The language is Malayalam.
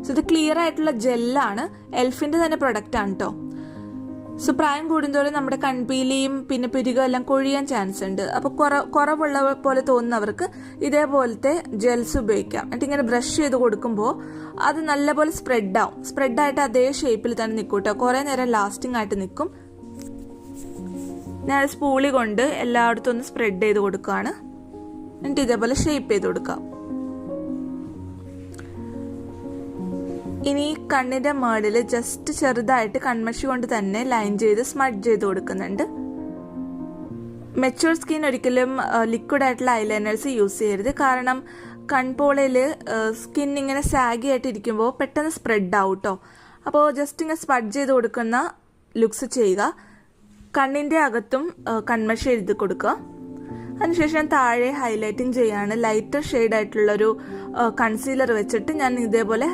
സോ ഇത് ക്ലിയർ ആയിട്ടുള്ള ജെല്ലാണ്, എൽഫിന്റെ തന്നെ പ്രൊഡക്റ്റ് ആണ് കേട്ടോ. സോ പ്രായം കൂടുന്തോറും നമ്മുടെ കൺപീലിയും പിന്നെ പിരികം എല്ലാം കൊഴിയാൻ ചാൻസ് ഉണ്ട്. അപ്പോൾ കുറവുള്ള പോലെ തോന്നുന്നവർക്ക് ഇതേപോലത്തെ ജെൽസ് ഉപയോഗിക്കാം. എന്നിട്ട് ഇങ്ങനെ ബ്രഷ് ചെയ്ത് കൊടുക്കുമ്പോൾ അത് നല്ലപോലെ സ്പ്രെഡായിട്ട് അതേ ഷേപ്പിൽ തന്നെ നിൽക്കും കേട്ടോ. കുറേ നേരം ലാസ്റ്റിംഗ് ആയിട്ട് നിൽക്കും. ഞാൻ സ്പൂളി കൊണ്ട് എല്ലായിടത്തും ഒന്ന് സ്പ്രെഡ് ചെയ്ത് കൊടുക്കുകയാണ്. എന്നിട്ട് ഇതേപോലെ ഷേപ്പ് ചെയ്ത് കൊടുക്കാം. ഇനി കണ്ണിന്റെ മേളിൽ ജസ്റ്റ് ചെറുതായിട്ട് കൺമഷി കൊണ്ട് തന്നെ ലൈൻ ചെയ്ത് സ്മഡ്ജ് ചെയ്ത് കൊടുക്കുന്നുണ്ട്. മെച്യൂർ സ്കിൻ ഒരിക്കലും ലിക്വിഡ് ആയിട്ടുള്ള ഐലൈനേഴ്സ് യൂസ് ചെയ്യരുത്. കാരണം കൺപോളയിൽ സ്കിൻ ഇങ്ങനെ സാഗി ആയിട്ട് ഇരിക്കുമ്പോൾ പെട്ടെന്ന് സ്പ്രെഡ് ആവും കേട്ടോ. അപ്പോൾ ജസ്റ്റ് ഇങ്ങനെ സ്മഡ്ജ് ചെയ്ത് കൊടുക്കുന്ന ലുക്സ് ചെയ്യുക. കണ്ണിന്റെ അകത്തും കൺമഷി എഴുതി കൊടുക്കുക. അതിനുശേഷം താഴെ ഹൈലൈറ്റിംഗ് ചെയ്യാണ്. ലൈറ്റർ ഷെയ്ഡ് ആയിട്ടുള്ളൊരു കൺസീലർ വെച്ചിട്ട് ഞാൻ ഇതേപോലെ